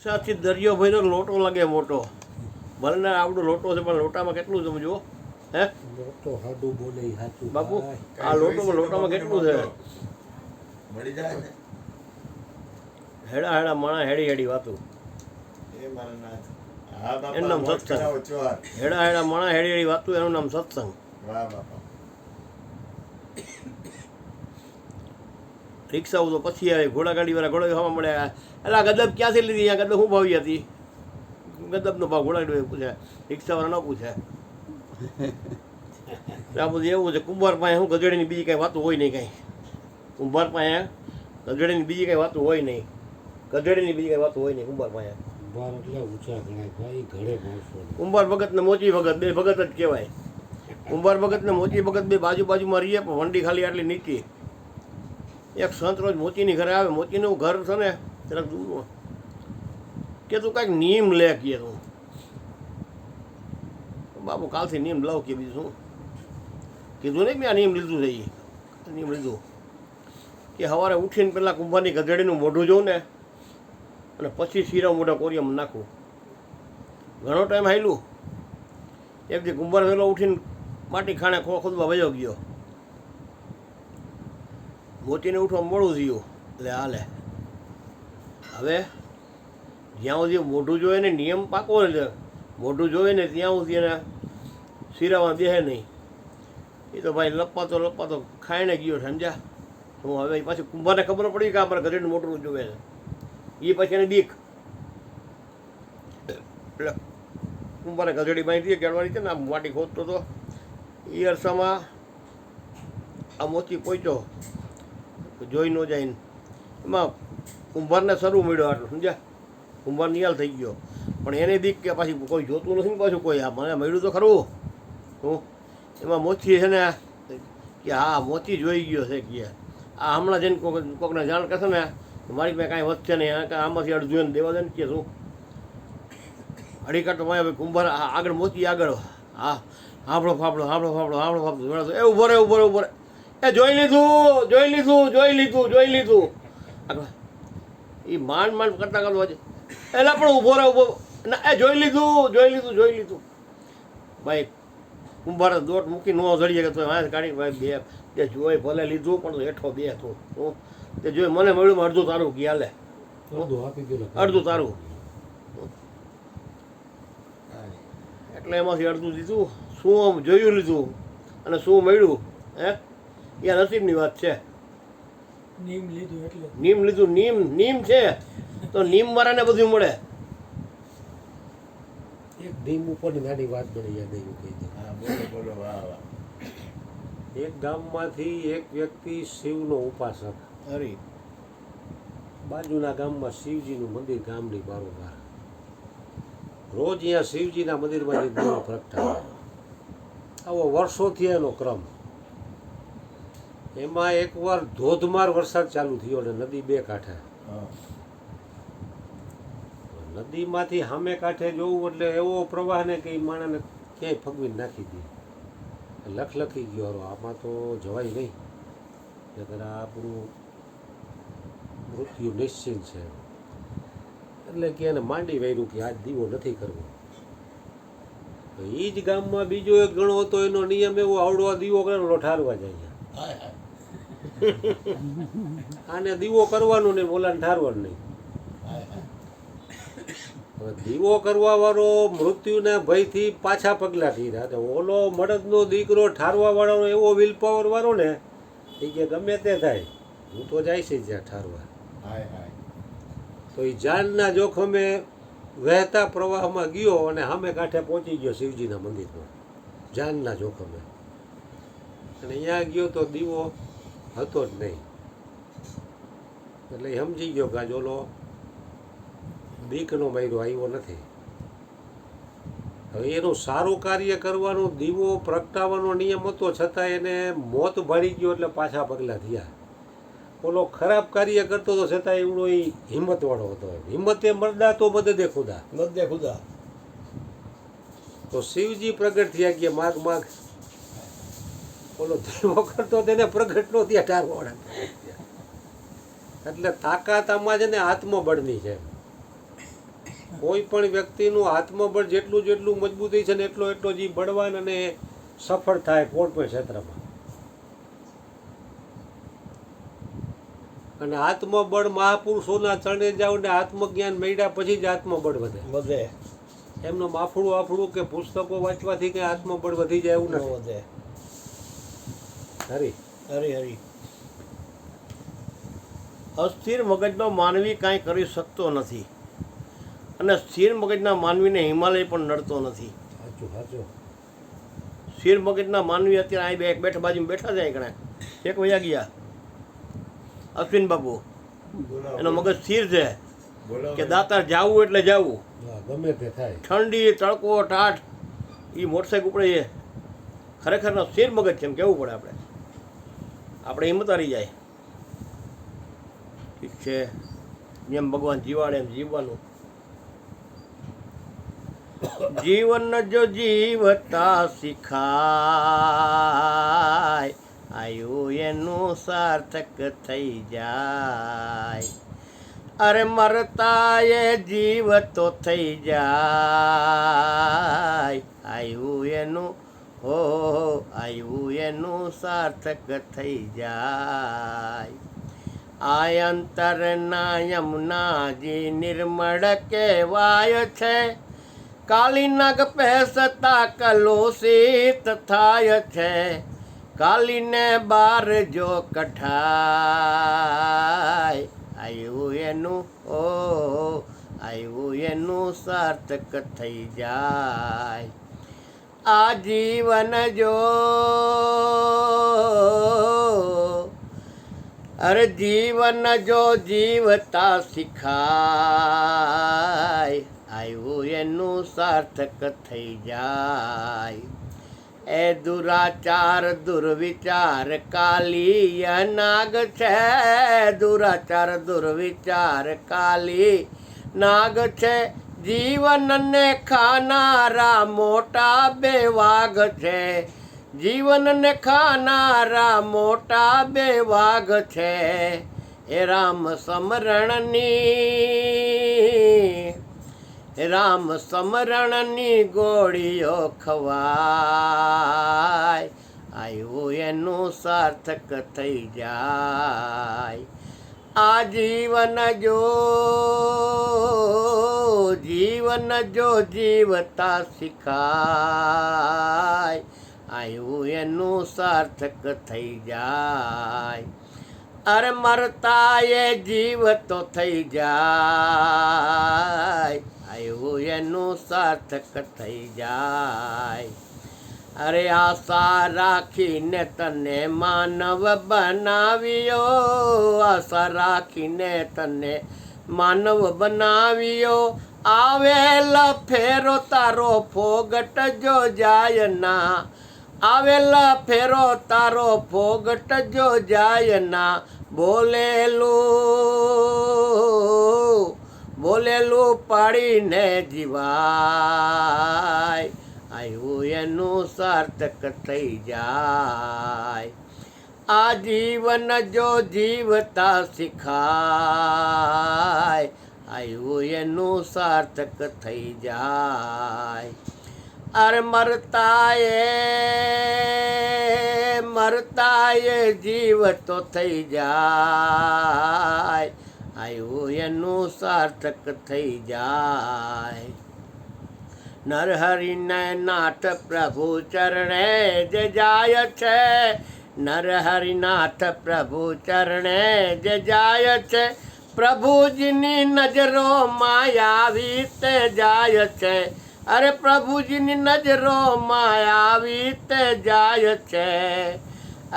સાથી દરિયો ભાઈનો લોટો લાગે મોટો. ભલે આવડો લોટો છે પણ લોટામાં કેટલું સમજો હે લોટો હાડું બોલે સાચું બાપુ. આ લોટામાં કેટલું છે. મળી જાય ને હેડા હેડા માણા હેડી હેડી વાતું એ મારા નાથ. હા બાપા, એનું નામ મોજ સત્સંગ. કરાવો ચોર. હેડા હેડા માણા હેડી હેડી વાતું એનું નામ સત્સંગ. વાહ બાપા. રિક્ષાઓ તો પછી આવે, ઘોડાગાડીવાળા ઘોડા હવા મળ્યા. એટલે આ ગદબ ક્યાંથી લીધી? અહીંયા ગદબ શું ભાવી હતી? ગદબનો ભાવ ઘોડાગાડી પૂછે, રિક્ષાવાળા ન પૂછે. આ બધું એવું છે. કુંભાર પાસે શું ગધેડીની બીજી કાંઈ વાતું હોય નહીં કાંઈ. કુંભાર પાસે ગધેડીની બીજી કાંઈ વાતું હોય નહીં. ગધેડીની બીજી કાંઈ વાતું હોય નહીં કુંભાર પાસે. કુંભાર એટલે ઊંચા ગણાય ભાઈ, ઘરે માણસો. કુંભાર ભગત ને મોચી ભગત બે ભગત જ કહેવાય. કુંભાર ભગત ને મોચી ભગત બે બાજુમાં રહીએ પણ વંડી ખાલી આટલી નીચી. એક સંત રોજ મોચીની ઘરે આવે. મોચીનું ઘર છે ને જરાક દૂર. કે તું કાંઈક નિયમ લે કે તું. બાપુ કાલથી નિયમ લાવ કે બીજું શું કીધું નહીં મેં આ નિયમ લીધું છે. એ નિયમ લીધું કે સવારે ઉઠીને પહેલાં કુંભારની ગધેડીનું મોઢું જોઉં ને અને પછી શીરા મોઢા કોરિયામાં નાખું. ઘણો ટાઈમ હાલ્યું. એક દી કુંભાર વહેલો ઉઠીને માટી ખાણે ખોદવા વયો ગયો. મોચીને ઉઠવા મોડું થયું એટલે હાલે. હવે જ્યાં સુધી મોઢું જોઈએ ને નિયમ પાકો ને મોઢું જોઈએ ને ત્યાં સુધી એને શીરામાં બેસે નહીં. એ તો ભાઈ લપાતો ખાઈને ગયો સમજ્યા. હું હવે પાછી કુંભારને ખબર પડી કે આ મારા ઘરેનું મોટું જોવે છે. એ પછી એને બીક. એટલે કુંભારે ગધેડી બાંધી કેળવાની છે ને આ માટી ખોદતો હતો. એ અરસામાં આ મોચી પહોંચ્યો જોઈ ન જાય ને એમાં કુંભારને શરૂ મળ્યો આટલું સમજ્યા. કુંભાર નિયાલ થઈ ગયો પણ એને બીક કે પાછી કોઈ જોતું નથી ને પાછું કોઈ આ મને મળ્યું તો ખરું. હું એમાં મોચી છે ને કે હા મોચી જોઈ ગયો છે કે આ હમણાં જઈને કોકને જાણ કરશે ને મારી પાસે કાંઈ વધશે નહીં. આમાંથી અડધું એને દેવા દે ને કે શું અડી કાઢતો મારે કુંભાર આગળ મોચી આગળ. હા હાંભળો ફાફડો એ ઉભો રે એ જોઈ લીધું એ માંડ કરતા એલા પણ ઉભો ના એ જોઈ લીધું ભાઈ. કુંભાર દોટ મૂકી ન જડીએ કે તો વાંસ કાઢી ભાઈ બે જોઈ ભલે લીધું પણ હેઠો બે તું તે જોઈ મને મળ્યું અડધું તારું કે હાલે અડધું તારું. એટલે એમાંથી અડધું દીધું. શું જોયું લીધું અને શું મળ્યું હે એ નસીબની વાત છે. નીમ લીધું નીમ છે તો નીમ વાળાને બધું મળે. એક નીમ ઉપરની નાની વાત બની યાદ આવી કહી દઉં. હા બોલો બોલો. વાહ વાહ. એક ગામમાંથી એક વ્યક્તિ શિવનો ઉપાસક. હરી બાજુના ગામમાં શિવજીનું મંદિર ગામની બારોબાર. રોજ અહીંયા શિવજીના મંદિરમાં દીવો પ્રગટાવે. આવો વર્ષોથી એનો ક્રમ. એમાં એકવાર ધોધમાર વરસાદ ચાલુ થયો અને નદી બે કાંઠે. હા. નદીમાંથી સામે કાંઠે જોવું એટલે એવો પ્રવાહ ને કે એ માણસને ક્યાંય ફગવીને નાખી દે. લખલખી ગયો હારો આમાં તો જવાય નહીં, નકર આપણું મૃત્યુ નિશ્ચિત છે. એટલે કે એને માંડી વાર્યું કે આજ દીવો નથી કરવો. એ જ ગામમાં બીજો એક ગણો હતો, એનો નિયમ એવો આવડો દીવો કરે ઠારવા જાય. આને દીવો કરવાનો નહીં, ઓલાને ઠારવાનું નહીં. હવે દીવો કરવા વાળો મૃત્યુના ભયથી પાછા પગલા થઈ રહ્યા. ઓલો મળદનો દીકરો ઠારવા વાળાનો એવો વિલ પાવર વાળો ને એ કે ગમે તે થાય હું તો જાય છે જ્યાં ઠારવા. તો એ જાનના જોખમે વહેતા પ્રવાહમાં ગયો અને સામે કાંઠે પહોંચી ગયો શિવજીના મંદિરમાં જાનના જોખમે. અને અહીંયા ગયો તો દીવો હતો જ નહીં. એટલે સમજી ગયો કે આજ ઓલો બીકનો માર્યો આવ્યો નથી. હવે એનું સારું કાર્ય કરવાનું દીવો પ્રગટાવવાનો નિયમ હતો, છતાં એને મોત ભાળી ગયો એટલે પાછા પગલાં થયા. ઓલો ખરાબ કાર્ય કરતો હતો છતાં એવડો એ હિંમતવાળો હતો. હિંમતે મરદા તો મદદે ખુદા. તો શિવજી પ્રગટ થયા કે માગ માગ. ઓલો દીવો કરતો તેને પ્રગટ નો થયા ઠારવાળા. એટલે તાકાત આમાં છે ને આત્મબળની છે. કોઈ પણ વ્યક્તિનું આત્મબળ જેટલું જેટલું મજબૂતી છે ને એટલો એટલો જ બળવાન અને સફળ થાય કોઈ પણ ક્ષેત્રમાં. અને આત્મબળ મહાપુરુષોના ચરણે જાઓ ને આત્મજ્ઞાન મેળ્યા પછી જ આત્મબળ વધે. વધે એમનું માફડું કે પુસ્તકો વાંચવાથી કંઈ આત્મબળ વધી જાય એવું ન નથી. વધે. હરી હરી હરી. અસ્થિર મગજનો માનવી કાંઈ કરી શકતો નથી અને સ્થિર મગજના માનવીને હિમાલય પણ નડતો નથી. સાચું સાચું. સ્થિર મગજના માનવી અત્યારે અહીં બેઠા બાજુ બેઠા જાય ઘણા એક વયા ગયા અશ્વિન બાબુ, બોલો એનો મગજ સ્થિર છે બોલો કે દાતાર જાવું એટલે જાવું, હા, ગમે તે થાય. ઠંડી તડકો ટાઢ એ મોટરસાઇકલ ઉપડે છે. ખરેખરનો સ્થિર મગજ છે એમ કહેવું પડે આપણે હિંમત હારી જાય. ઠીક છે, જેમ ભગવાન જીવાડે એમ જીવવાનું. જીવન જો જીવતા શીખાય આયુ એનું સાર્થક થઈ જાય. અરે મરતા એ જીવતો થઈ જાય આયુ એનું હો આયુ એનું સાર્થક થઈ જાય. આ અંતરના યમુનાજી નિર્મળ કહેવાય છે, કાલી નગ પહેસતા કલુષિત થાય છે. કાલીને બાર જો કઠાય આયુ એનું ઓ આયુ એનું સાર્થક થઈ જાય. આ જીવન જો અરે જીવન જો જીવતા શીખાય આયુ એનું સાર્થક થઈ જાય. એ દુરાચાર દુર્વિચાર કાલી નાગ છે, દુરાચાર દુર્વિચાર કાલી નાગ છે. જીવનને ખાનારા મોટા બે વાઘ છે, જીવનને ખાનારા મોટા બે વાઘ છે. એ રામ સમરણની ગોળીઓ ખવાય આયુ એનું સાર્થક થઈ જાય. આ જીવન જો જીવતા શીખાય આયુ એનું સાર્થક થઈ જાય. અરે મરતા એ જીવતો થઈ જાય આયુ એનું સાર્થક થઈ જાય. અરે આશા રાખીને તને માનવ બનાવ્યો, આશા રાખીને તને માનવ બનાવ્યો. આવેલ ફેરો તારો ફોગટ જો જાય ના, આવેલ ફેરો તારો ફોગટ જો જાય ના. બોલેલું પાડીને જીવાય આયુ એનું સાર્થક થઈ જાય. આ જીવન જો જીવતા શીખાય આયુ એનું સાર્થક થઈ જાય. અરે મરતા એ જીવતો થઈ જાય આયુ એનું સાર્થક થઈ જાય. નરહરિને નાથ પ્રભુ ચરણે જે જાય છે, નરહરિનાથ પ્રભુ ચરણે જે જાય છે. પ્રભુજીની નજરો માયાવી તે જાય છે, અરે પ્રભુજીની નજરો માયાવી તે જાય છે.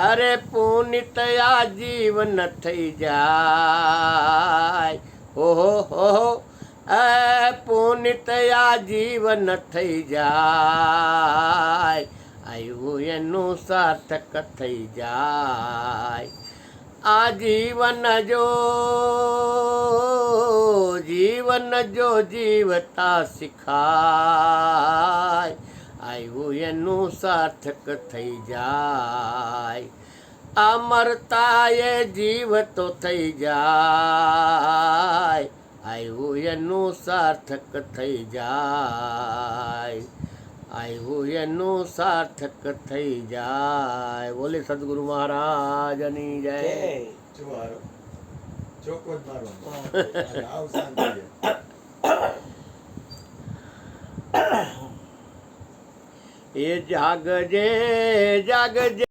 અરે પુનિત આ જીવન થઈ જાય ઓહો હો, પુનિત આ જીવન થઈ જાય આયુ એનું સાર્થક થઈ જાય. આ જીવન જો જીવતા શીખાય આયુ એનું સાર્થક થઈ જાય. અમરતા એ જીવતો થઈ જાય આવ્યું એનું સાર્થક થઈ જાય, આવ્યું એનું સાર્થક થઈ જાય. બોલે સદગુરુ મહારાજની જય. જો હારો. ચોખ્ખો જ મારવાનો. અને આવ શાંતિ છે. એ જાગજે જાગજે